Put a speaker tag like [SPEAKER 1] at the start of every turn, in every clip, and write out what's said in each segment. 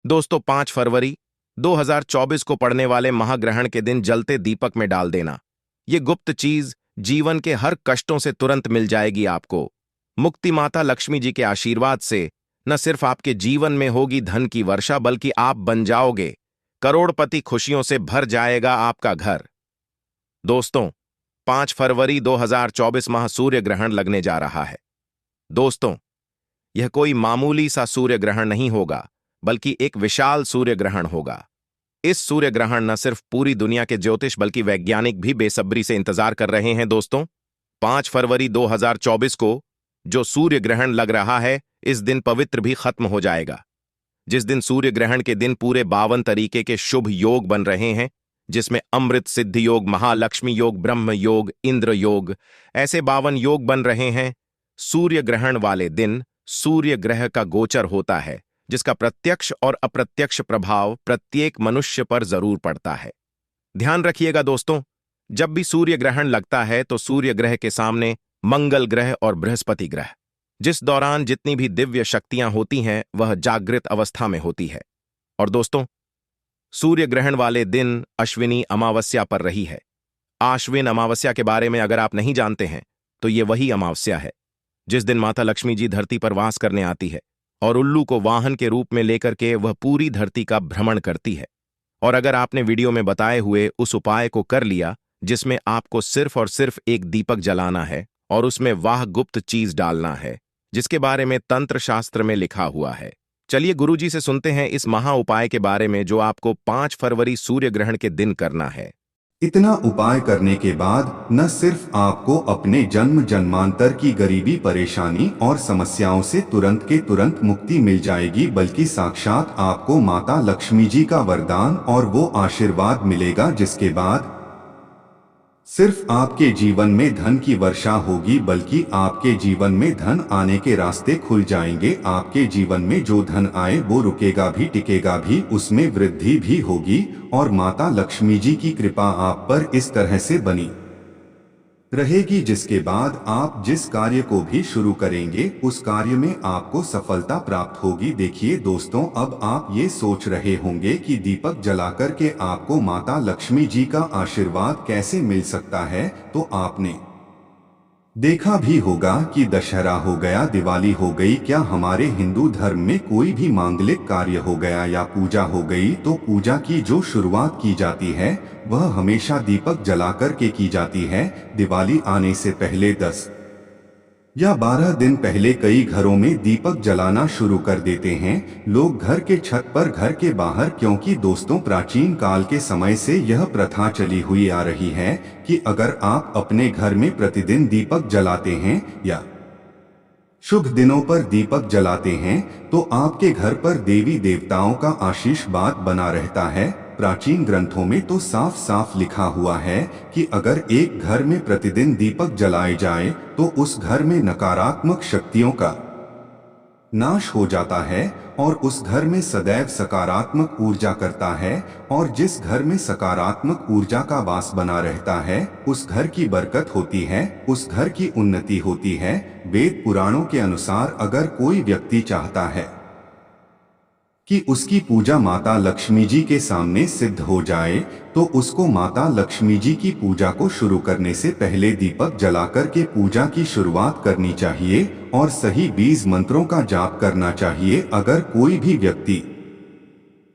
[SPEAKER 1] दोस्तों 5 फरवरी 2024 को पड़ने वाले महाग्रहण के दिन जलते दीपक में डाल देना। ये गुप्त चीज जीवन के हर कष्टों से तुरंत मिल जाएगी आपको। मुक्ति माता लक्ष्मी जी के आशीर्वाद से न सिर्फ आपके जीवन में होगी धन की वर्षा, बल्कि आप बन जाओगे करोड़पति। खुशियों से भर जाएगा आपका घर। दोस्तों 5 फरवरी 2024 माह सूर्य ग्रहण लगने जा रहा है। दोस्तों यह कोई मामूली सा सूर्य ग्रहण नहीं होगा, बल्कि एक विशाल सूर्य ग्रहण होगा। इस सूर्य ग्रहण न सिर्फ पूरी दुनिया के ज्योतिष बल्कि वैज्ञानिक भी बेसब्री से इंतजार कर रहे हैं। दोस्तों 5 फरवरी 2024 को जो सूर्य ग्रहण लग रहा है, इस दिन पवित्र भी खत्म हो जाएगा। जिस दिन सूर्य ग्रहण के दिन पूरे 52 तरीके के शुभ योग बन रहे हैं, जिसमें अमृत सिद्धि योग, महालक्ष्मी योग, ब्रह्म योग, इंद्र योग, ऐसे 52 योग बन रहे हैं। सूर्य ग्रहण वाले दिन सूर्य ग्रह का गोचर होता है, जिसका प्रत्यक्ष और अप्रत्यक्ष प्रभाव प्रत्येक मनुष्य पर जरूर पड़ता है। ध्यान रखिएगा दोस्तों, जब भी सूर्य ग्रहण लगता है तो सूर्य ग्रह के सामने मंगल ग्रह और बृहस्पति ग्रह, जिस दौरान जितनी भी दिव्य शक्तियां होती हैं वह जागृत अवस्था में होती है। और दोस्तों सूर्य ग्रहण वाले दिन अश्विनी अमावस्या पर रही है। आश्विन अमावस्या के बारे में अगर आप नहीं जानते हैं तो ये वही अमावस्या है जिस दिन माता लक्ष्मी जी धरती पर वास करने आती है और उल्लू को वाहन के रूप में लेकर के वह पूरी धरती का भ्रमण करती है। और अगर आपने वीडियो में बताए हुए उस उपाय को कर लिया, जिसमें आपको सिर्फ और सिर्फ एक दीपक जलाना है और उसमें वाह गुप्त चीज डालना है, जिसके बारे में तंत्र शास्त्र में लिखा हुआ है। चलिए गुरुजी से सुनते हैं इस महा उपाय के बारे में जो आपको 5 फरवरी सूर्य ग्रहण के दिन करना है।
[SPEAKER 2] इतना उपाय करने के बाद न सिर्फ आपको अपने जन्म जन्मांतर की गरीबी, परेशानी और समस्याओं से तुरंत के तुरंत मुक्ति मिल जाएगी, बल्कि साक्षात आपको माता लक्ष्मी जी का वरदान और वो आशीर्वाद मिलेगा, जिसके बाद सिर्फ आपके जीवन में धन की वर्षा होगी, बल्कि आपके जीवन में धन आने के रास्ते खुल जाएंगे। आपके जीवन में जो धन आए वो रुकेगा भी, टिकेगा भी, उसमें वृद्धि भी होगी और माता लक्ष्मी जी की कृपा आप पर इस तरह से बनी रहेगी, जिसके बाद आप जिस कार्य को भी शुरू करेंगे उस कार्य में आपको सफलता प्राप्त होगी। देखिए दोस्तों, अब आप ये सोच रहे होंगे कि दीपक जलाकर के आपको माता लक्ष्मी जी का आशीर्वाद कैसे मिल सकता है, तो आपने देखा भी होगा कि दशहरा हो गया, दिवाली हो गई, क्या हमारे हिंदू धर्म में कोई भी मांगलिक कार्य हो गया या पूजा हो गई तो पूजा की जो शुरुआत की जाती है वह हमेशा दीपक जलाकर के की जाती है। दिवाली आने से पहले 10 या 12 दिन पहले कई घरों में दीपक जलाना शुरू कर देते हैं लोग, घर के छत पर, घर के बाहर, क्योंकि दोस्तों प्राचीन काल के समय से यह प्रथा चली हुई आ रही है कि अगर आप अपने घर में प्रतिदिन दीपक जलाते हैं या शुभ दिनों पर दीपक जलाते हैं तो आपके घर पर देवी देवताओं का आशीर्वाद बना रहता है। प्राचीन ग्रंथों में तो साफ साफ लिखा हुआ है कि अगर एक घर में प्रतिदिन दीपक जलाए जाए तो उस घर में नकारात्मक शक्तियों का नाश हो जाता है और उस घर में सदैव सकारात्मक ऊर्जा करता है। और जिस घर में सकारात्मक ऊर्जा का वास बना रहता है उस घर की बरकत होती है, उस घर की उन्नति होती है। वेद पुराणों के अनुसार अगर कोई व्यक्ति चाहता है कि उसकी पूजा माता लक्ष्मी जी के सामने सिद्ध हो जाए तो उसको माता लक्ष्मी जी की पूजा को शुरू करने से पहले दीपक जलाकर के पूजा की शुरुआत करनी चाहिए और सही 20 मंत्रों का जाप करना चाहिए। अगर कोई भी व्यक्ति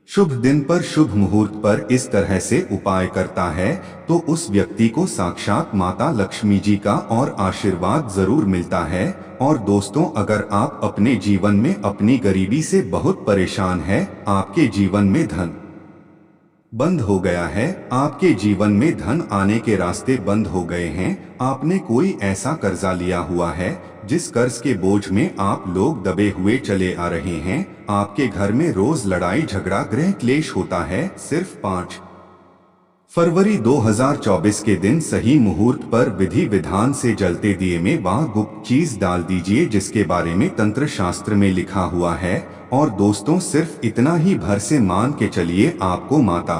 [SPEAKER 2] शुभ दिन पर, शुभ मुहूर्त पर इस तरह से उपाय करता है तो उस व्यक्ति को साक्षात माता लक्ष्मी जी का और आशीर्वाद जरूर मिलता है। और दोस्तों, अगर आप अपने जीवन में अपनी गरीबी से बहुत परेशान हैं, आपके जीवन में धन बंद हो गया है, आपके जीवन में धन आने के रास्ते बंद हो गए हैं, आपने कोई ऐसा कर्जा लिया हुआ है जिस कर्ज के बोझ में आप लोग दबे हुए चले आ रहे हैं, आपके घर में रोज लड़ाई झगड़ा, गृह क्लेश होता है, सिर्फ 5 फरवरी 2024 के दिन सही मुहूर्त पर विधि विधान से जलते दिए में वह गुप्त चीज डाल दीजिए जिसके बारे में तंत्र शास्त्र में लिखा हुआ है। और दोस्तों सिर्फ इतना ही भर से मान के चलिए, आपको माता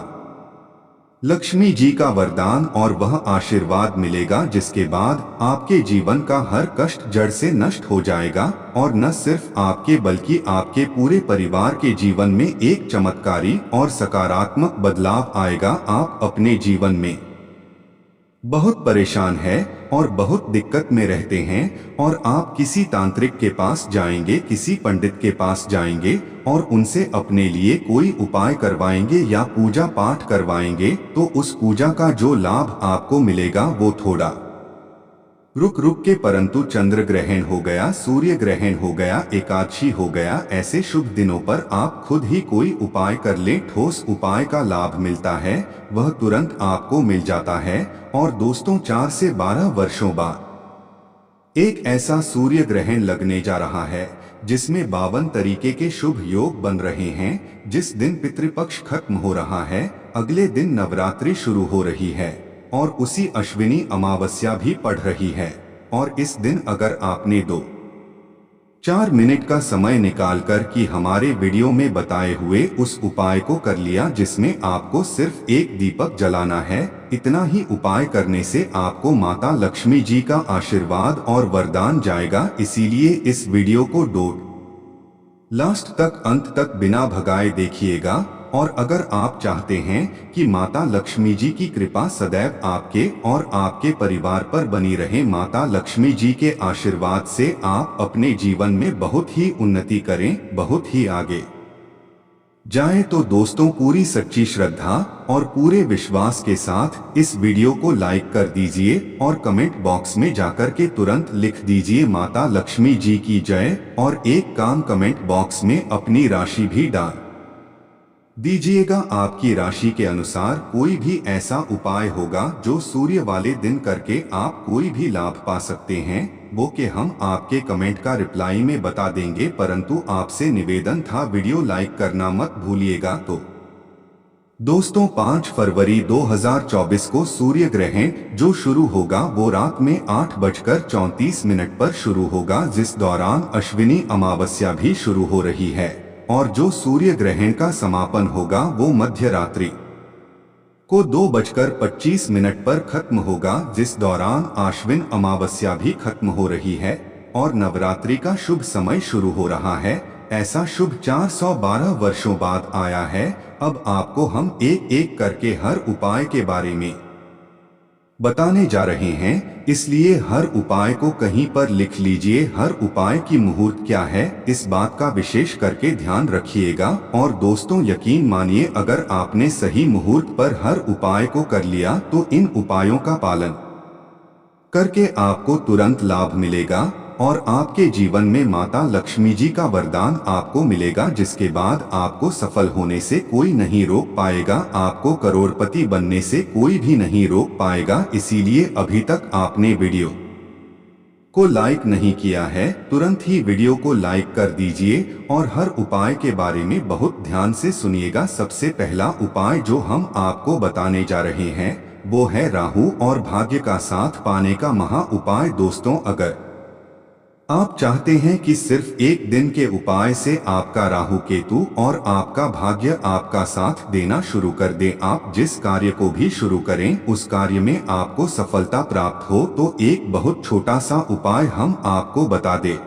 [SPEAKER 2] लक्ष्मी जी का वरदान और वह आशीर्वाद मिलेगा जिसके बाद आपके जीवन का हर कष्ट जड़ से नष्ट हो जाएगा और न सिर्फ आपके बल्कि आपके पूरे परिवार के जीवन में एक चमत्कारी और सकारात्मक बदलाव आएगा। आप अपने जीवन में बहुत परेशान है और बहुत दिक्कत में रहते हैं और आप किसी तांत्रिक के पास जाएंगे, किसी पंडित के पास जाएंगे और उनसे अपने लिए कोई उपाय करवाएंगे या पूजा पाठ करवाएंगे, तो उस पूजा का जो लाभ आपको मिलेगा वो थोड़ा रुक रुक के, परंतु चंद्र ग्रहण हो गया, सूर्य ग्रहण हो गया, एकादशी हो गया, ऐसे शुभ दिनों पर आप खुद ही कोई उपाय कर लें, ठोस उपाय का लाभ मिलता है, वह तुरंत आपको मिल जाता है। और दोस्तों 4 से 12 वर्षों बाद एक ऐसा सूर्य ग्रहण लगने जा रहा है जिसमें 52 तरीके के शुभ योग बन रहे हैं। जिस दिन पितृपक्ष खत्म हो रहा है, अगले दिन नवरात्रि शुरू हो रही है और उसी अश्विनी अमावस्या भी पड़ रही है। और इस दिन अगर आपने 2-4 मिनट का समय निकालकर कि हमारे वीडियो में बताए हुए उस उपाय को कर लिया, जिसमें आपको सिर्फ एक दीपक जलाना है, इतना ही उपाय करने से आपको माता लक्ष्मी जी का आशीर्वाद और वरदान जाएगा। इसीलिए इस वीडियो को लास्ट तक, अंत तक बिना भगाए देखिएगा। और अगर आप चाहते हैं कि माता लक्ष्मी जी की कृपा सदैव आपके और आपके परिवार पर बनी रहे, माता लक्ष्मी जी के आशीर्वाद से आप अपने जीवन में बहुत ही उन्नति करें, बहुत ही आगे जाएं, तो दोस्तों पूरी सच्ची श्रद्धा और पूरे विश्वास के साथ इस वीडियो को लाइक कर दीजिए और कमेंट बॉक्स में जाकर के तुरंत लिख दीजिए माता लक्ष्मी जी की जय। और एक काम, कमेंट बॉक्स में अपनी राशि भी डाल दीजिएगा। आपकी राशि के अनुसार कोई भी ऐसा उपाय होगा जो सूर्य वाले दिन करके आप कोई भी लाभ पा सकते हैं, वो कि हम आपके कमेंट का रिप्लाई में बता देंगे। परंतु आपसे निवेदन था, वीडियो लाइक करना मत भूलिएगा। तो दोस्तों 5 फरवरी 2024 को सूर्य ग्रहण जो शुरू होगा वो रात में 8:34 पर शुरू होगा, जिस दौरान अश्विनी अमावस्या भी शुरू हो रही है। और जो सूर्य ग्रहण का समापन होगा वो मध्य रात्रि को 2:25 पर खत्म होगा, जिस दौरान आश्विन अमावस्या भी खत्म हो रही है और नवरात्रि का शुभ समय शुरू हो रहा है। ऐसा शुभ 412 वर्षों बाद आया है। अब आपको हम एक एक करके हर उपाय के बारे में बताने जा रहे हैं, इसलिए हर उपाय को कहीं पर लिख लीजिए। हर उपाय की मुहूर्त क्या है, इस बात का विशेष करके ध्यान रखिएगा। और दोस्तों यकीन मानिए, अगर आपने सही मुहूर्त पर हर उपाय को कर लिया तो इन उपायों का पालन करके आपको तुरंत लाभ मिलेगा और आपके जीवन में माता लक्ष्मी जी का वरदान आपको मिलेगा, जिसके बाद आपको सफल होने से कोई नहीं रोक पाएगा, आपको करोड़पति बनने से कोई भी नहीं रोक पाएगा। इसीलिए अभी तक आपने वीडियो को लाइक नहीं किया है, तुरंत ही वीडियो को लाइक कर दीजिए और हर उपाय के बारे में बहुत ध्यान से सुनिएगा। सबसे पहला उपाय जो हम आपको बताने जा रहे हैं वो है राहु और भाग्य का साथ पाने का महा उपाय। दोस्तों अगर आप चाहते हैं कि सिर्फ एक दिन के उपाय से आपका राहु केतु और आपका भाग्य आपका साथ देना शुरू कर दे, आप जिस कार्य को भी शुरू करें उस कार्य में आपको सफलता प्राप्त हो, तो एक बहुत छोटा सा उपाय हम आपको बता दे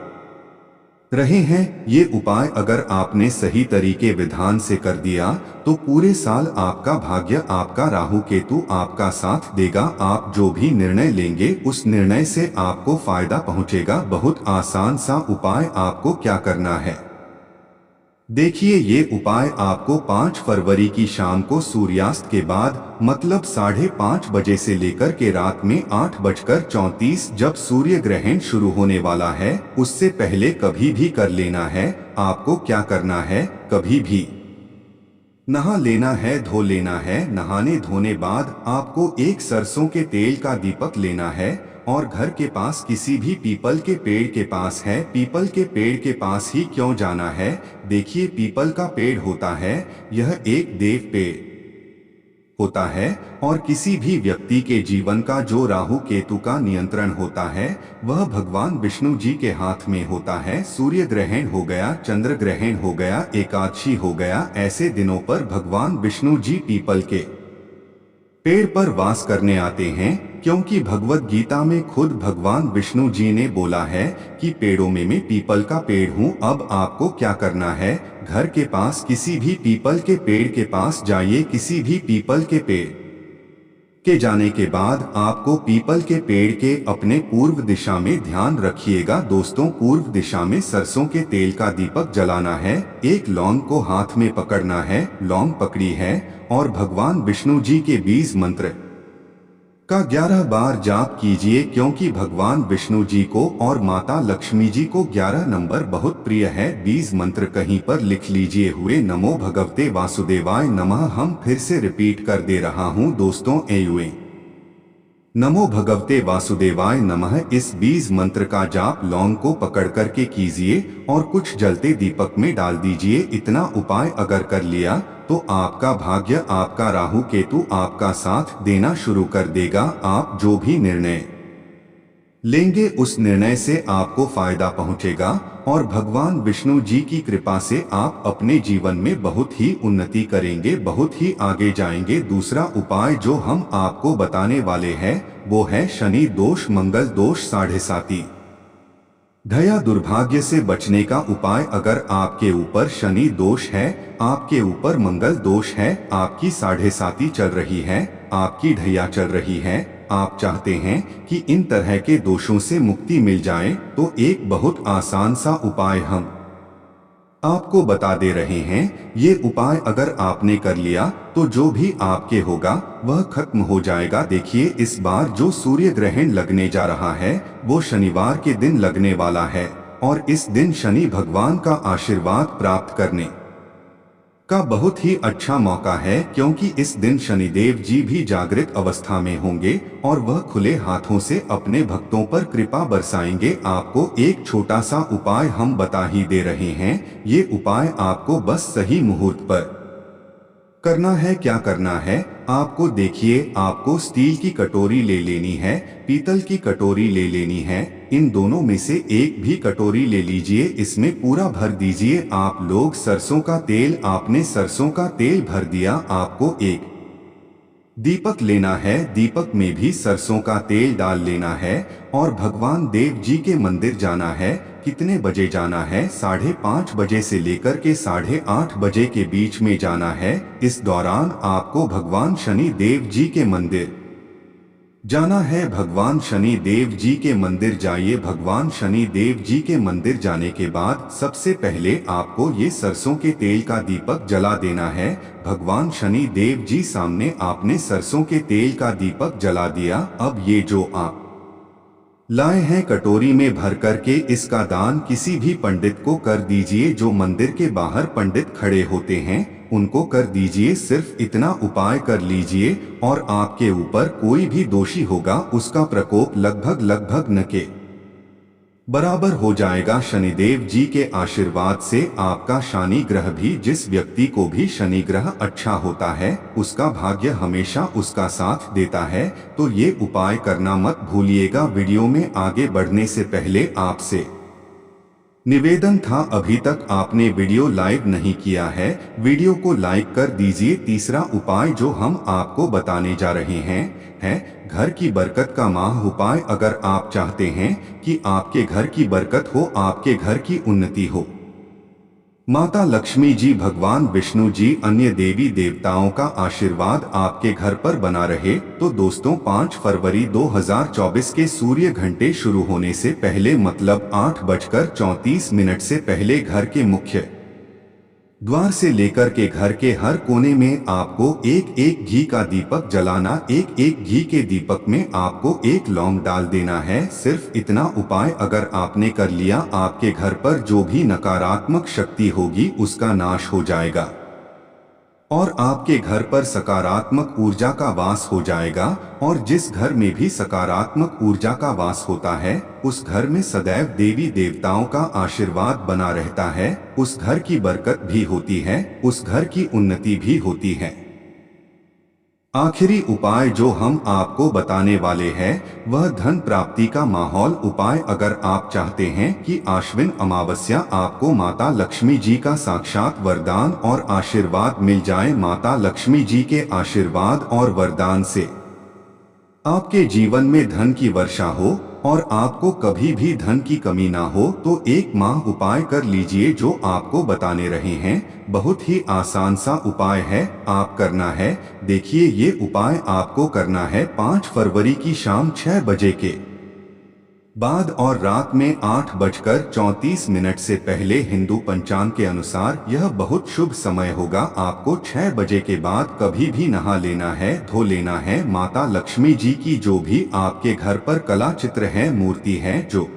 [SPEAKER 2] रहे हैं। ये उपाय अगर आपने सही तरीके विधान से कर दिया तो पूरे साल आपका भाग्य, आपका राहु केतु आपका साथ देगा। आप जो भी निर्णय लेंगे उस निर्णय से आपको फायदा पहुंचेगा। बहुत आसान सा उपाय, आपको क्या करना है देखिए, ये उपाय आपको 5 फरवरी की शाम को सूर्यास्त के बाद मतलब 5:30 बजे से लेकर के रात में 8:34 जब सूर्य ग्रहण शुरू होने वाला है उससे पहले कभी भी कर लेना है। आपको क्या करना है, कभी भी नहा लेना है, धो लेना है। नहाने धोने बाद आपको एक सरसों के तेल का दीपक लेना है और घर के पास किसी भी पीपल के पेड़ के पास है, पीपल के पेड़ के पास ही क्यों जाना है, देखिए पीपल का पेड़ होता है, यह एक देव पेड़ होता है और किसी भी व्यक्ति के जीवन का जो राहु केतु का नियंत्रण होता है वह भगवान विष्णु जी के हाथ में होता है। सूर्य ग्रहण हो गया, चंद्र ग्रहण हो गया, एकादशी हो गया, ऐसे दिनों पर भगवान विष्णु जी पीपल के पेड़ पर वास करने आते हैं, क्योंकि भगवत गीता में खुद भगवान विष्णु जी ने बोला है कि पेड़ों में मैं पीपल का पेड़ हूँ। अब आपको क्या करना है, घर के पास किसी भी पीपल के पेड़ के पास जाइए। किसी भी पीपल के पेड़ के जाने के बाद आपको पीपल के पेड़ के अपने पूर्व दिशा में ध्यान रखिएगा। दोस्तों, पूर्व दिशा में सरसों के तेल का दीपक जलाना है। एक लौंग को हाथ में पकड़ना है, लौंग पकड़ी है और भगवान विष्णु जी के बीज मंत्र का 11 बार जाप कीजिए, क्योंकि भगवान विष्णु जी को और माता लक्ष्मी जी को 11 नंबर बहुत प्रिय है। बीज मंत्र कहीं पर लिख लीजिए हुए नमो भगवते वासुदेवाय नमः। हम फिर से रिपीट कर दे रहा हूँ दोस्तों, एयुए नमो भगवते वासुदेवाय नमः। इस बीज मंत्र का जाप लौंग को पकड़ करके कीजिए और कुछ जलते दीपक में डाल दीजिए। इतना उपाय अगर कर लिया तो आपका भाग्य, आपका राहु केतु आपका साथ देना शुरू कर देगा। आप जो भी निर्णय लेंगे उस निर्णय से आपको फायदा पहुंचेगा और भगवान विष्णु जी की कृपा से आप अपने जीवन में बहुत ही उन्नति करेंगे, बहुत ही आगे जाएंगे। दूसरा उपाय जो हम आपको बताने वाले हैं वो है शनि दोष, मंगल दोष, साढ़े साती, दया, दुर्भाग्य से बचने का उपाय। अगर आपके ऊपर शनि दोष है, आपके ऊपर मंगल दोष है, आपकी साढ़े साती चल रही है, आपकी ढैया चल रही है, आप चाहते हैं कि इन तरह के दोषों से मुक्ति मिल जाए, तो एक बहुत आसान सा उपाय हम आपको बता दे रहे हैं। ये उपाय अगर आपने कर लिया तो जो भी आपके होगा वह खत्म हो जाएगा। देखिए, इस बार जो सूर्य ग्रहण लगने जा रहा है वो शनिवार के दिन लगने वाला है और इस दिन शनि भगवान का आशीर्वाद प्राप्त करने का बहुत ही अच्छा मौका है, क्योंकि इस दिन शनिदेव जी भी जागृत अवस्था में होंगे और वह खुले हाथों से अपने भक्तों पर कृपा बरसाएंगे। आपको एक छोटा सा उपाय हम बता ही दे रहे हैं। ये उपाय आपको बस सही मुहूर्त पर करना है। क्या करना है आपको, देखिए, आपको स्टील की कटोरी ले लेनी है, पीतल की कटोरी ले लेनी है। इन दोनों में से एक भी कटोरी ले लीजिए, इसमें पूरा भर दीजिए आप लोग सरसों का तेल। आपने सरसों का तेल भर दिया। आपको एक दीपक लेना है, दीपक में भी सरसों का तेल डाल लेना है और भगवान देव जी के मंदिर जाना है। कितने बजे जाना है? 5:30 बजे से लेकर के 8:30 बजे के बीच में जाना है। इस दौरान आपको भगवान शनि देव जी के मंदिर जाना है। भगवान शनि देव जी के मंदिर जाइए। भगवान शनि देव जी के मंदिर जाने के बाद सबसे पहले आपको ये सरसों के तेल का दीपक जला देना है। भगवान शनि देव जी सामने आपने सरसों के तेल का दीपक जला दिया। अब ये जो आप लाए हैं कटोरी में भर करके इसका दान किसी भी पंडित को कर दीजिए। जो मंदिर के बाहर पंडित खड़े होते हैं उनको कर दीजिए। सिर्फ इतना उपाय कर लीजिए और आपके ऊपर कोई भी दोषी होगा उसका प्रकोप लगभग न के बराबर हो जाएगा। शनिदेव जी के आशीर्वाद से आपका शनि ग्रह भी, जिस व्यक्ति को भी शनि ग्रह अच्छा होता है उसका भाग्य हमेशा उसका साथ देता है। तो ये उपाय करना मत भूलिएगा। वीडियो में आगे बढ़ने से पहले आपसे निवेदन था, अभी तक आपने वीडियो लाइक नहीं किया है, वीडियो को लाइक कर दीजिए। तीसरा उपाय जो हम आपको बताने जा रहे हैं है घर की बरकत का माह उपाय। अगर आप चाहते हैं कि आपके घर की बरकत हो, आपके घर की उन्नति हो, माता लक्ष्मी जी, भगवान विष्णु जी, अन्य देवी देवताओं का आशीर्वाद आपके घर पर बना रहे, तो दोस्तों 5 फरवरी 2024 के सूर्य घंटे शुरू होने से पहले, मतलब 8:34 से पहले घर के मुख्य द्वार से लेकर के घर के हर कोने में आपको एक एक घी का दीपक जलाना। एक एक घी के दीपक में आपको एक लौंग डाल देना है। सिर्फ इतना उपाय अगर आपने कर लिया, आपके घर पर जो भी नकारात्मक शक्ति होगी उसका नाश हो जाएगा और आपके घर पर सकारात्मक ऊर्जा का वास हो जाएगा। और जिस घर में भी सकारात्मक ऊर्जा का वास होता है उस घर में सदैव देवी देवताओं का आशीर्वाद बना रहता है। उस घर की बरकत भी होती है, उस घर की उन्नति भी होती है। आखिरी उपाय जो हम आपको बताने वाले हैं वह धन प्राप्ति का माहौल उपाय। अगर आप चाहते हैं कि आश्विन अमावस्या आपको माता लक्ष्मी जी का साक्षात वरदान और आशीर्वाद मिल जाए, माता लक्ष्मी जी के आशीर्वाद और वरदान से आपके जीवन में धन की वर्षा हो और आपको कभी भी धन की कमी ना हो, तो एक माह उपाय कर लीजिए जो आपको बताने रहे हैं। बहुत ही आसान सा उपाय है, आप करना है। देखिए, ये उपाय आपको करना है 5 फरवरी की शाम 6 बजे के बाद और रात में 8:34 से पहले हिंदू पंचांग के अनुसार यह बहुत शुभ समय होगा। आपको 6 बजे के बाद कभी भी नहा लेना है, धो लेना है। माता लक्ष्मी जी की जो भी आपके घर पर कला चित्र है, मूर्ति है, जो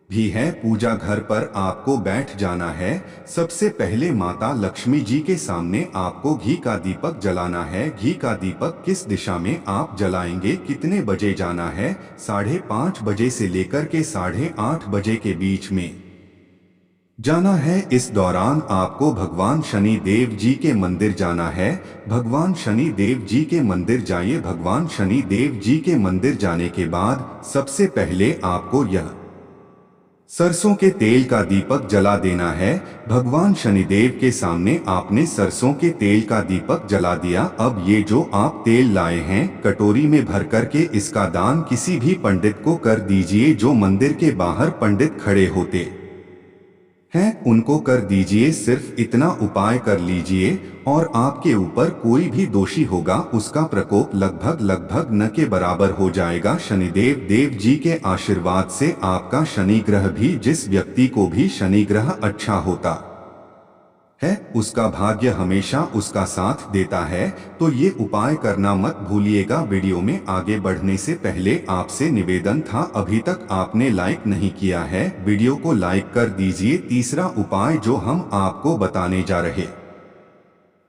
[SPEAKER 2] भी है, पूजा घर पर आपको बैठ जाना है। सबसे पहले माता लक्ष्मी जी के सामने आपको घी का दीपक जलाना है। घी का दीपक किस दिशा में आप जलाएंगे, कितने बजे जाना है? 5:30 बजे से लेकर के 8:30 बजे के बीच में जाना है। इस दौरान आपको भगवान शनि देव जी के मंदिर जाना है। भगवान शनि देव जी के मंदिर जाइए। भगवान शनि देव जी के मंदिर जाने के बाद सबसे पहले आपको यह सरसों के तेल का दीपक जला देना है। भगवान शनिदेव के सामने आपने सरसों के तेल का दीपक जला दिया। अब ये जो आप तेल लाए हैं, कटोरी में भर करके इसका दान किसी भी पंडित को कर दीजिए। जो मंदिर के बाहर पंडित खड़े होते हैं उनको कर दीजिए। सिर्फ इतना उपाय कर लीजिए और आपके ऊपर कोई भी दोषी होगा उसका प्रकोप लगभग न के बराबर हो जाएगा। शनिदेव देव जी के आशीर्वाद से आपका शनि ग्रह भी, जिस व्यक्ति को भी शनि ग्रह अच्छा होता है, उसका भाग्य हमेशा उसका साथ देता है। तो ये उपाय करना मत भूलिएगा। वीडियो में आगे बढ़ने से पहले आपसे निवेदन था, अभी तक आपने लाइक नहीं किया है, वीडियो को लाइक कर दीजिए। तीसरा उपाय जो हम आपको बताने जा रहे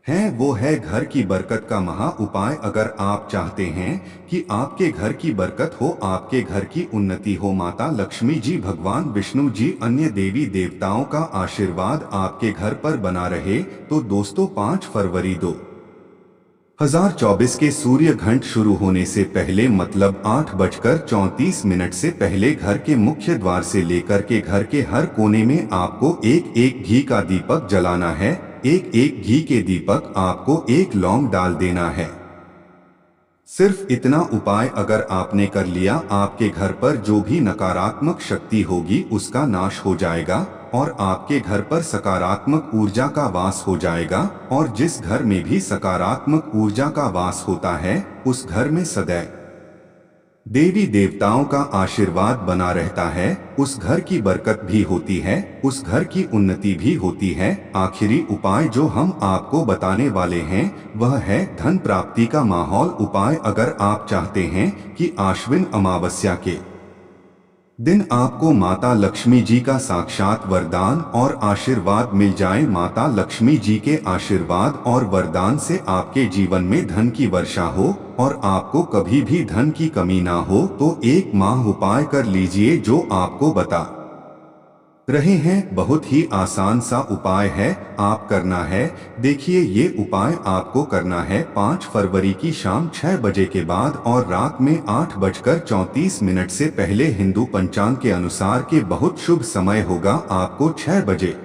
[SPEAKER 2] हैं वो है घर की बरकत का महा उपाय। अगर आप चाहते हैं कि आपके घर की बरकत हो, आपके घर की उन्नति हो, माता लक्ष्मी जी, भगवान विष्णु जी, अन्य देवी देवताओं का आशीर्वाद आपके घर पर बना रहे, तो दोस्तों 5 फरवरी 2024 के सूर्य घंट शुरू होने से पहले, मतलब 8:34 से पहले घर के मुख्य द्वार से लेकर के घर के हर कोने में आपको एक एक घी का दीपक जलाना है। एक एक घी के दीपक आपको एक लौंग डाल देना है। सिर्फ इतना उपाय अगर आपने कर लिया, आपके घर पर जो भी नकारात्मक शक्ति होगी उसका नाश हो जाएगा और आपके घर पर सकारात्मक ऊर्जा का वास हो जाएगा। और जिस घर में भी सकारात्मक ऊर्जा का वास होता है उस घर में सदैव देवी देवताओं का आशीर्वाद बना रहता है। उस घर की बरकत भी होती है, उस घर की उन्नति भी होती है। आखिरी उपाय जो हम आपको बताने वाले हैं वह है धन प्राप्ति का माहौल उपाय। अगर आप चाहते हैं कि आश्विन अमावस्या के दिन आपको माता लक्ष्मी जी का साक्षात वरदान और आशीर्वाद मिल जाए, माता लक्ष्मी जी के आशीर्वाद और वरदान से आपके जीवन में धन की वर्षा हो और आपको कभी भी धन की कमी ना हो, तो एक माह उपाय कर लीजिए जो आपको बता रहे हैं। बहुत ही आसान सा उपाय है, आप करना है। देखिए, ये उपाय आपको करना है 5 फरवरी की शाम 6 बजे के बाद और रात में 8:34 से पहले हिंदू पंचांग के अनुसार के बहुत शुभ समय होगा। आपको 6 बजे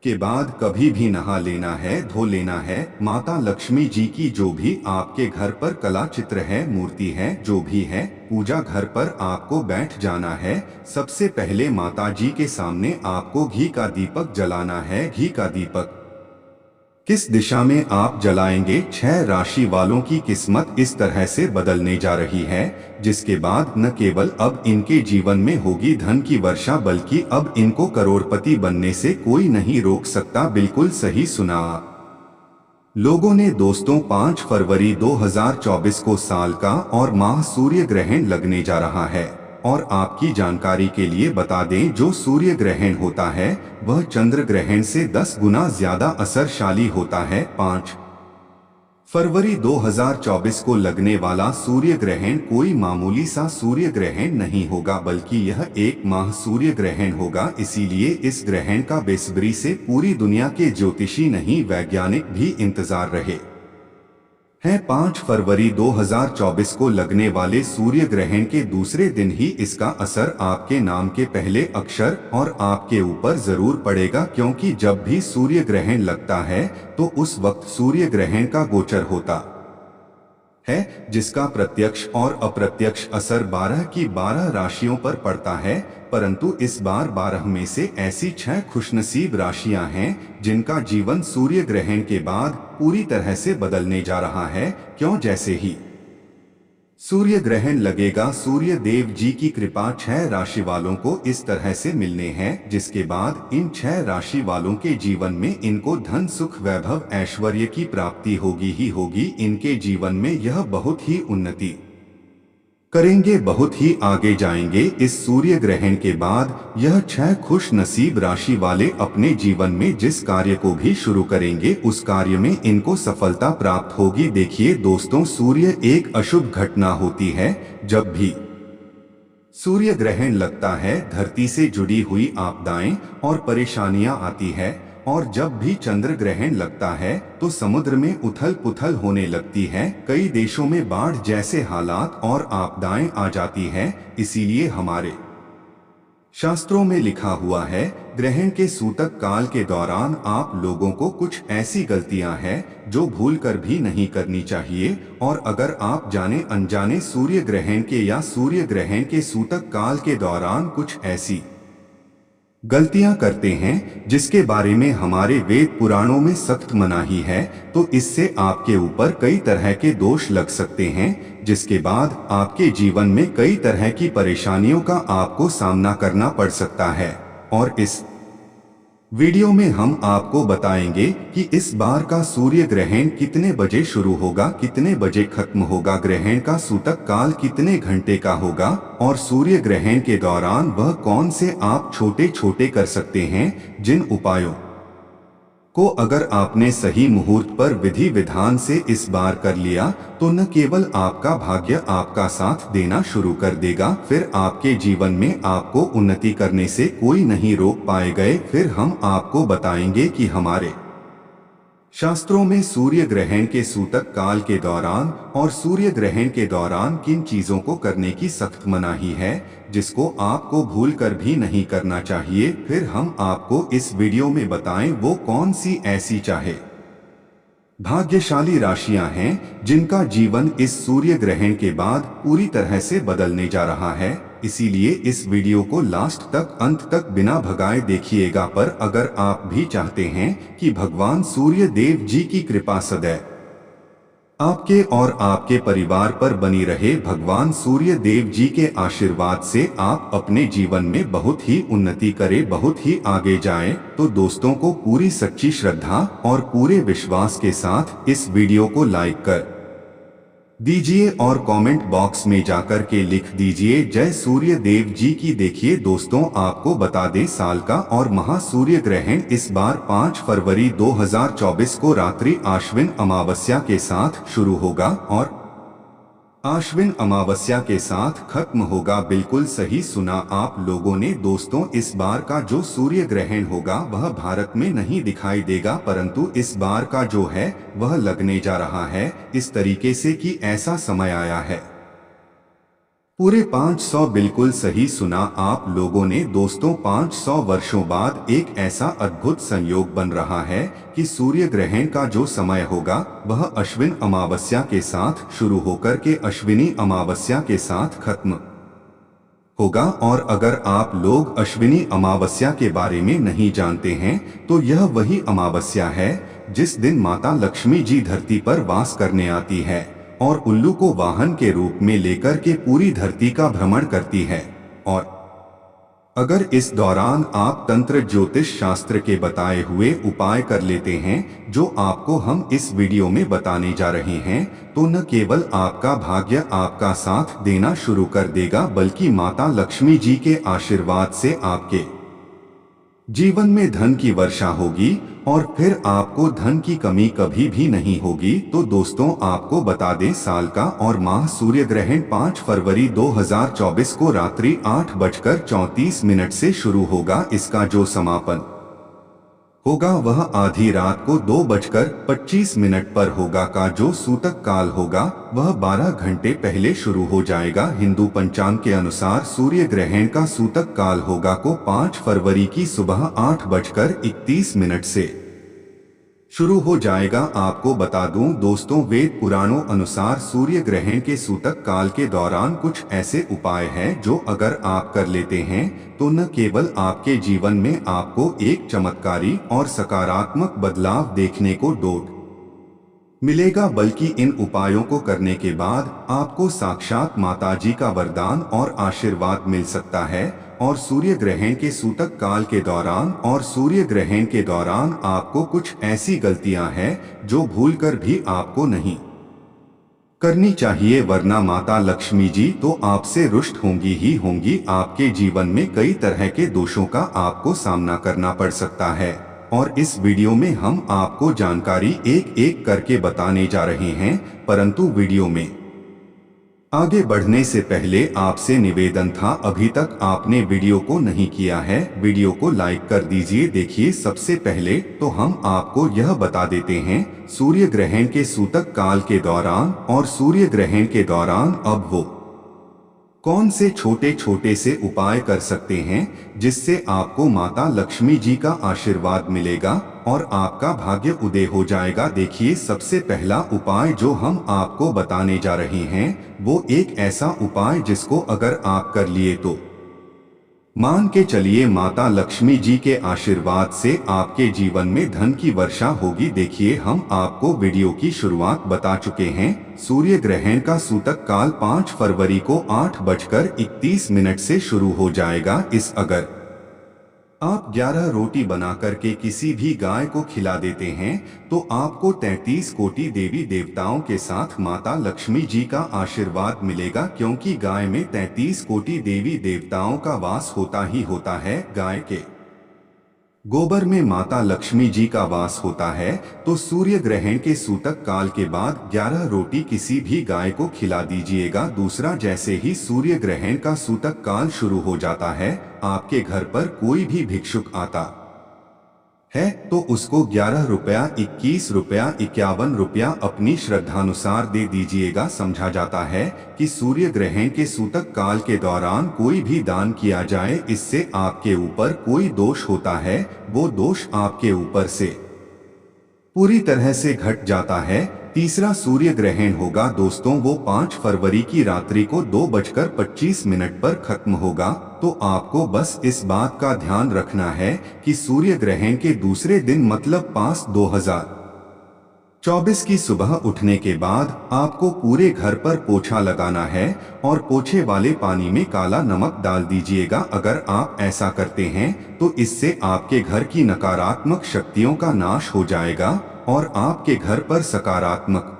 [SPEAKER 2] के बाद कभी भी नहा लेना है, धो लेना है। माता लक्ष्मी जी की जो भी आपके घर पर कला चित्र है, मूर्ति है, जो भी है, पूजा घर पर आपको बैठ जाना है। सबसे पहले माता जी के सामने आपको घी का दीपक जलाना है। घी का दीपक किस दिशा में आप जलाएंगे? 6 राशि वालों की किस्मत इस तरह से बदलने जा रही है, जिसके बाद न केवल अब इनके जीवन में होगी धन की वर्षा, बल्कि अब इनको करोड़पति बनने से कोई नहीं रोक सकता। बिल्कुल सही सुना लोगों ने दोस्तों। 5 फरवरी 2024 को साल का और माह सूर्य ग्रहण लगने जा रहा है। और आपकी जानकारी के लिए बता दें, जो सूर्य ग्रहण होता है वह चंद्र ग्रहण से 10 गुना ज्यादा असरशाली होता है। 5 फरवरी 2024 को लगने वाला सूर्य ग्रहण कोई मामूली सा सूर्य ग्रहण नहीं होगा, बल्कि यह एक माह सूर्य ग्रहण होगा। इसीलिए इस ग्रहण का बेसब्री से पूरी दुनिया के ज्योतिषी नहीं, वैज्ञानिक भी इंतजार रहे है 5 फरवरी 2024 को लगने वाले सूर्य ग्रहण के दूसरे दिन ही इसका असर आपके नाम के पहले अक्षर और आपके ऊपर जरूर पड़ेगा, क्योंकि जब भी सूर्य ग्रहण लगता है तो उस वक्त सूर्य ग्रहण का गोचर होता है, जिसका प्रत्यक्ष और अप्रत्यक्ष असर 12 की 12 राशियों पर पड़ता है। परंतु इस बार 12 में से ऐसी 6 खुशनसीब राशियां हैं जिनका जीवन सूर्य ग्रहण के बाद पूरी तरह से बदलने जा रहा है। क्यों? जैसे ही सूर्य ग्रहण लगेगा, सूर्य देव जी की कृपा 6 राशि वालों को इस तरह से मिलने हैं, जिसके बाद इन 6 राशि वालों के जीवन में इनको धन सुख वैभव ऐश्वर्य की प्राप्ति होगी ही होगी। इनके जीवन में यह बहुत ही उन्नति करेंगे, बहुत ही आगे जाएंगे। इस सूर्य ग्रहण के बाद यह 6 खुश नसीब राशि वाले अपने जीवन में जिस कार्य को भी शुरू करेंगे उस कार्य में इनको सफलता प्राप्त होगी। देखिए दोस्तों, सूर्य एक अशुभ घटना होती है। जब भी सूर्य ग्रहण लगता है, धरती से जुड़ी हुई आपदाएं और परेशानियां आती है, और जब भी चंद्र ग्रहण लगता है तो समुद्र में उथल पुथल होने लगती है। कई देशों में बाढ़ जैसे हालात और आपदाएं आ जाती हैं। इसीलिए हमारे शास्त्रों में लिखा हुआ है, ग्रहण के सूतक काल के दौरान आप लोगों को कुछ ऐसी गलतियां हैं जो भूल कर भी नहीं करनी चाहिए। और अगर आप जाने अनजाने सूर्य ग्रहण के या सूर्य ग्रहण के सूतक काल के दौरान कुछ ऐसी गलतियां करते हैं जिसके बारे में हमारे वेद पुराणों में सख्त मनाही है, तो इससे आपके ऊपर कई तरह के दोष लग सकते हैं, जिसके बाद आपके जीवन में कई तरह की परेशानियों का आपको सामना करना पड़ सकता है। और इस वीडियो में हम आपको बताएंगे कि इस बार का सूर्य ग्रहण कितने बजे शुरू होगा, कितने बजे खत्म होगा, ग्रहण का सूतक काल कितने घंटे का होगा, और सूर्य ग्रहण के दौरान वह कौन से आप छोटे छोटे कर सकते हैं जिन उपायों को अगर आपने सही मुहूर्त पर विधि विधान से इस बार कर लिया तो न केवल आपका भाग्य आपका साथ देना शुरू कर देगा, फिर आपके जीवन में आपको उन्नति करने से कोई नहीं रोक पाएगा। फिर हम आपको बताएंगे कि हमारे शास्त्रों में सूर्य ग्रहण के सूतक काल के दौरान और सूर्य ग्रहण के दौरान किन चीजों को करने की सख्त मनाही है, जिसको आपको भूल कर भी नहीं करना चाहिए। फिर हम आपको इस वीडियो में बताएं वो कौन सी ऐसी चाहे भाग्यशाली राशियां हैं जिनका जीवन इस सूर्य ग्रहण के बाद पूरी तरह से बदलने जा रहा है। इसीलिए इस वीडियो को लास्ट तक, अंत तक बिना भगाए देखिएगा। पर अगर आप भी चाहते हैं कि भगवान सूर्य देव जी की कृपा सदैव आपके और आपके परिवार पर बनी रहे, भगवान सूर्य देव जी के आशीर्वाद से आप अपने जीवन में बहुत ही उन्नति करें, बहुत ही आगे जाएं, तो दोस्तों को पूरी सच्ची श्रद्धा और पूरे विश्वास के साथ इस वीडियो को लाइक कर दीजिए और कमेंट बॉक्स में जाकर के लिख दीजिए जय सूर्य देव जी की। देखिए दोस्तों, आपको बता दें साल का और महासूर्य ग्रहण इस बार 5 फरवरी 2024 को रात्रि आश्विन अमावस्या के साथ शुरू होगा और आश्विन अमावस्या के साथ खत्म होगा। बिल्कुल सही सुना आप लोगों ने दोस्तों, इस बार का जो सूर्य ग्रहण होगा वह भारत में नहीं दिखाई देगा, परंतु इस बार का जो है वह लगने जा रहा है इस तरीके से कि ऐसा समय आया है पूरे 500, बिल्कुल सही सुना आप लोगों ने दोस्तों, 500 वर्षों बाद एक ऐसा अद्भुत संयोग बन रहा है कि सूर्य ग्रहण का जो समय होगा वह अश्विन अमावस्या के साथ शुरू होकर के अश्विनी अमावस्या के साथ खत्म होगा। और अगर आप लोग अश्विनी अमावस्या के बारे में नहीं जानते हैं तो यह वही अमावस्या है जिस दिन माता लक्ष्मी जी धरती पर वास करने आती है और उल्लू को वाहन के रूप में लेकर के पूरी धरती का भ्रमण करती है। और अगर इस दौरान आप तंत्र ज्योतिष शास्त्र के बताए हुए उपाय कर लेते हैं जो आपको हम इस वीडियो में बताने जा रहे हैं, तो न केवल आपका भाग्य आपका साथ देना शुरू कर देगा, बल्कि माता लक्ष्मी जी के आशीर्वाद से आपके जीवन में धन की वर्षा होगी और फिर आपको धन की कमी कभी भी नहीं होगी। तो दोस्तों, आपको बता दें साल का और माह सूर्य ग्रहण 5 फरवरी 2024 को रात्रि 8:34 से शुरू होगा। इसका जो समापन होगा वह आधी रात को 2:25 पर होगा। का जो सूतक काल होगा वह 12 घंटे पहले शुरू हो जाएगा। हिंदू पंचांग के अनुसार सूर्य ग्रहण का सूतक काल होगा को 5 फरवरी की सुबह 8:31 से शुरू हो जाएगा। आपको बता दूं दोस्तों, वेद पुराणों अनुसार सूर्य ग्रहण के सूतक काल के दौरान कुछ ऐसे उपाय हैं जो अगर आप कर लेते हैं तो न केवल आपके जीवन में आपको एक चमत्कारी और सकारात्मक बदलाव देखने को मिलेगा, बल्कि इन उपायों को करने के बाद आपको साक्षात माताजी का वरदान और आशीर्वाद मिल सकता है। और सूर्य ग्रहण के सूतक काल के दौरान और सूर्य ग्रहण के दौरान आपको कुछ ऐसी गलतियां हैं जो भूलकर भी आपको नहीं करनी चाहिए, वरना माता लक्ष्मी जी तो आपसे रुष्ट होंगी ही होंगी। आपके जीवन में कई तरह के दोषों का आपको सामना करना पड़ सकता है और इस वीडियो में हम आपको जानकारी एक एक करके बताने जा रहे हैं। परंतु वीडियो में आगे बढ़ने से पहले आपसे निवेदन था, अभी तक आपने वीडियो को नहीं किया है, वीडियो को लाइक कर दीजिए। देखिए, सबसे पहले तो हम आपको यह बता देते हैं सूर्य ग्रहण के सूतक काल के दौरान और सूर्य ग्रहण के दौरान अब वो कौन से छोटे छोटे से उपाय कर सकते हैं जिससे आपको माता लक्ष्मी जी का आशीर्वाद मिलेगा और आपका भाग्य उदय हो जाएगा। देखिए, सबसे पहला उपाय जो हम आपको बताने जा रहे हैं वो एक ऐसा उपाय जिसको अगर आप कर लिए तो मान के चलिए माता लक्ष्मी जी के आशीर्वाद से आपके जीवन में धन की वर्षा होगी। देखिए, हम आपको वीडियो की शुरुआत बता चुके हैं। सूर्य ग्रहण का सूतक काल 5 फरवरी को 8:31 से शुरू हो जाएगा। इस अगर आप 11 रोटी बना करके किसी भी गाय को खिला देते हैं तो आपको 33 कोटि देवी देवताओं के साथ माता लक्ष्मी जी का आशीर्वाद मिलेगा, क्योंकि गाय में 33 कोटि देवी देवताओं का वास होता ही होता है। गाय के गोबर में माता लक्ष्मी जी का वास होता है। तो सूर्य ग्रहण के सूतक काल के बाद 11 रोटी किसी भी गाय को खिला दीजिएगा। दूसरा, जैसे ही सूर्य ग्रहण का सूतक काल शुरू हो जाता है, आपके घर पर कोई भी भिक्षुक आता है तो उसको 11 रुपया, 21 रुपया, 51 रुपया अपनी श्रद्धानुसार दे दीजिएगा। समझा जाता है कि सूर्य ग्रहण के सूतक काल के दौरान कोई भी दान किया जाए, इससे आपके ऊपर कोई दोष होता है वो दोष आपके ऊपर से पूरी तरह से घट जाता है। तीसरा सूर्य ग्रहण होगा दोस्तों, वो 5 फरवरी की रात्रि को 2:25 पर खत्म होगा। तो आपको बस इस बात का ध्यान रखना है कि सूर्य ग्रहण के दूसरे दिन मतलब 5/2024 की सुबह उठने के बाद आपको पूरे घर पर पोछा लगाना है और पोछे वाले पानी में काला नमक डाल दीजिएगा। अगर आप ऐसा करते हैं तो इससे आपके घर की नकारात्मक शक्तियों का नाश हो जाएगा और आपके घर पर सकारात्मक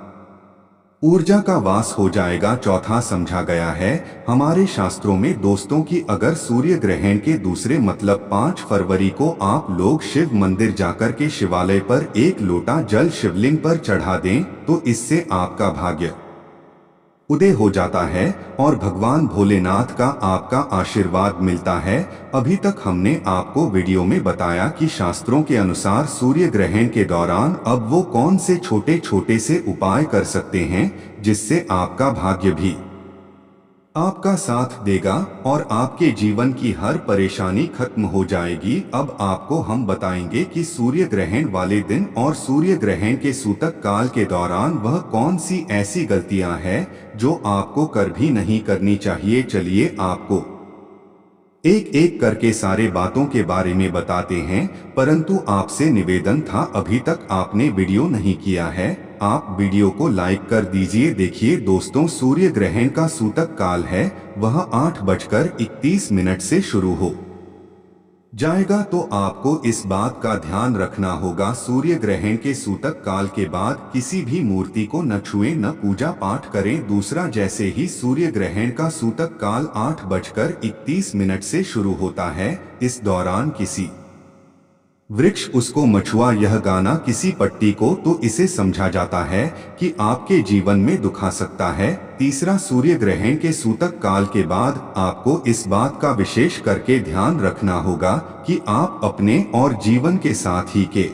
[SPEAKER 2] ऊर्जा का वास हो जाएगा। चौथा, समझा गया है हमारे शास्त्रों में दोस्तों की अगर सूर्य ग्रहण के दूसरे मतलब 5 फरवरी को आप लोग शिव मंदिर जाकर के शिवालय पर 1 लोटा जल शिवलिंग पर चढ़ा दें तो इससे आपका भाग्य उदय हो जाता है और भगवान भोलेनाथ का आपका आशीर्वाद मिलता है। अभी तक हमने आपको वीडियो में बताया कि शास्त्रों के अनुसार सूर्य ग्रहण के दौरान अब वो कौन से छोटे छोटे से उपाय कर सकते हैं जिससे आपका भाग्य भी आपका साथ देगा और आपके जीवन की हर परेशानी खत्म हो जाएगी। अब आपको हम बताएंगे कि सूर्य ग्रहण वाले दिन और सूर्य ग्रहण के सूतक काल के दौरान वह कौन सी ऐसी गलतियां हैं जो आपको कर भी नहीं करनी चाहिए। चलिए आपको एक एक करके सारे बातों के बारे में बताते हैं, परंतु आपसे निवेदन था अभी तक आपने वीडियो नहीं किया है, आप वीडियो को लाइक कर दीजिए। देखिए दोस्तों, सूर्य ग्रहण का सूतक काल है वह 8:31 से शुरू हो जाएगा। तो आपको इस बात का ध्यान रखना होगा, सूर्य ग्रहण के सूतक काल के बाद किसी भी मूर्ति को न छुएं न पूजा पाठ करें। दूसरा, जैसे ही सूर्य ग्रहण का सूतक काल 8:31 से शुरू होता है, इस दौरान किसी वृक्ष उसको मछुआ यह गाना किसी पट्टी को तो इसे समझा जाता है कि आपके जीवन में दुख आ सकता है। तीसरा, सूर्य ग्रहण के सूतक काल के बाद आपको इस बात का विशेष करके ध्यान रखना होगा कि आप अपने और जीवन के साथी के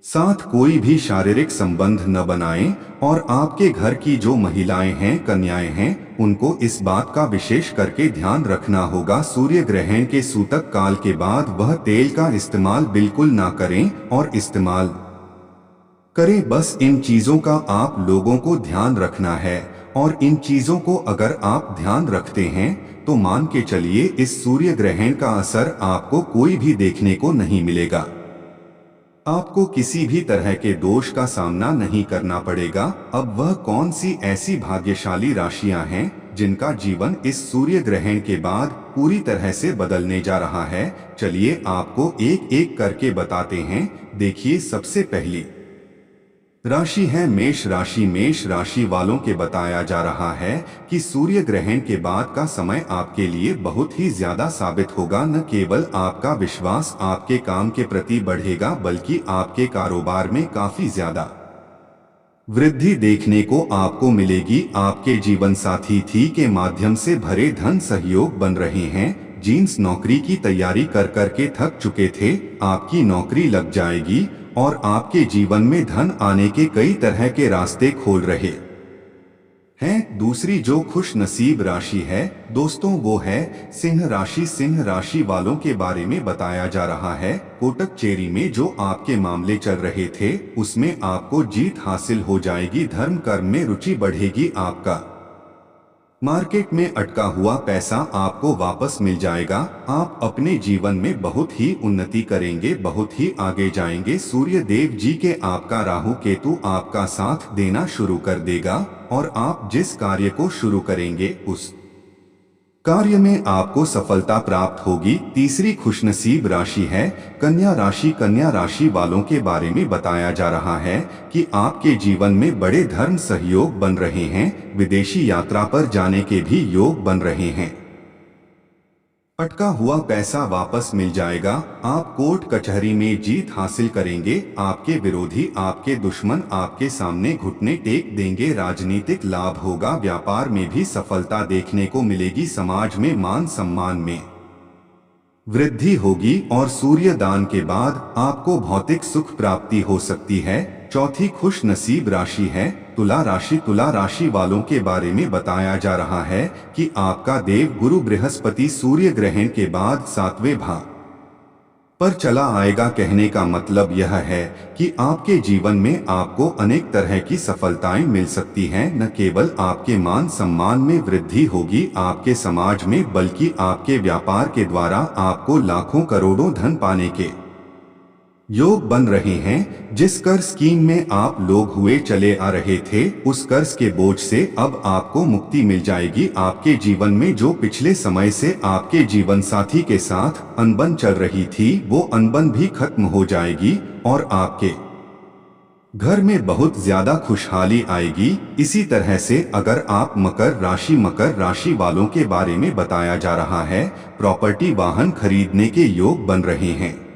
[SPEAKER 2] साथ कोई भी शारीरिक संबंध न बनाएं और आपके घर की जो महिलाएं हैं, कन्याएं हैं, उनको इस बात का विशेष करके ध्यान रखना होगा सूर्य ग्रहण के सूतक काल के बाद वह तेल का इस्तेमाल बिल्कुल ना करें और इस्तेमाल करें बस इन चीजों का आप लोगों को ध्यान रखना है। और इन चीजों को अगर आप ध्यान रखते हैं तो मान के चलिए इस सूर्य ग्रहण का असर आपको कोई भी देखने को नहीं मिलेगा। आपको किसी भी तरह के दोष का सामना नहीं करना पड़ेगा। अब वह कौन सी ऐसी भाग्यशाली राशियां हैं जिनका जीवन इस सूर्य ग्रहण के बाद पूरी तरह से बदलने जा रहा है, चलिए आपको एक एक करके बताते हैं। देखिए, सबसे पहली राशि है मेष राशि। मेष राशि वालों के बताया जा रहा है कि सूर्य ग्रहण के बाद का समय आपके लिए बहुत ही ज्यादा साबित होगा। न केवल आपका विश्वास आपके काम के प्रति बढ़ेगा बल्कि आपके कारोबार में काफी ज्यादा वृद्धि देखने को आपको मिलेगी। आपके जीवन साथी थी के माध्यम से भरे धन सहयोग बन रहे हैं। जींस नौकरी की तैयारी कर करके थक चुके थे, आपकी नौकरी लग जाएगी और आपके जीवन में धन आने के कई तरह के रास्ते खोल रहे हैं। दूसरी जो खुश नसीब राशि है दोस्तों वो है सिंह राशि। सिंह राशि वालों के बारे में बताया जा रहा है कोटक चेरी में जो आपके मामले चल रहे थे उसमें आपको जीत हासिल हो जाएगी। धर्म कर्म में रुचि बढ़ेगी। आपका मार्केट में अटका हुआ पैसा आपको वापस मिल जाएगा। आप अपने जीवन में बहुत ही उन्नति करेंगे, बहुत ही आगे जाएंगे। सूर्य देव जी के आपका राहु केतु आपका साथ देना शुरू कर देगा और आप जिस कार्य को शुरू करेंगे उस कार्य में आपको सफलता प्राप्त होगी। तीसरी खुशनसीब राशि है कन्या राशि। कन्या राशि वालों के बारे में बताया जा रहा है कि आपके जीवन में बड़े धर्म सहयोग बन रहे हैं। विदेशी यात्रा पर जाने के भी योग बन रहे हैं। अटका हुआ पैसा वापस मिल जाएगा। आप कोर्ट कचहरी में जीत हासिल करेंगे। आपके विरोधी, आपके दुश्मन आपके सामने घुटने टेक देंगे। राजनीतिक लाभ होगा। व्यापार में भी सफलता देखने को मिलेगी। समाज में मान सम्मान में वृद्धि होगी और सूर्य दान के बाद आपको भौतिक सुख प्राप्ति हो सकती है। चौथी खुश नसीब राशि है तुला राशि। तुला राशि वालों के बारे में बताया जा रहा है कि आपका देव गुरु बृहस्पति सूर्य ग्रहण के बाद 7वें भाव पर चला आएगा। कहने का मतलब यह है कि आपके जीवन में आपको अनेक तरह की सफलताएं मिल सकती हैं। न केवल आपके मान सम्मान में वृद्धि होगी आपके समाज में, बल्कि आपके व्यापार के द्वारा आपको लाखों करोड़ों धन पाने के योग बन रहे हैं। जिस कर्ज स्कीम में आप लोग हुए चले आ रहे थे उस कर्ज के बोझ से अब आपको मुक्ति मिल जाएगी। आपके जीवन में जो पिछले समय से आपके जीवन साथी के साथ अनबन चल रही थी वो अनबन भी खत्म हो जाएगी और आपके घर में बहुत ज्यादा खुशहाली आएगी। इसी तरह से अगर आप मकर राशि वालों के बारे में बताया जा रहा है प्रॉपर्टी वाहन खरीदने के योग बन रहे हैं।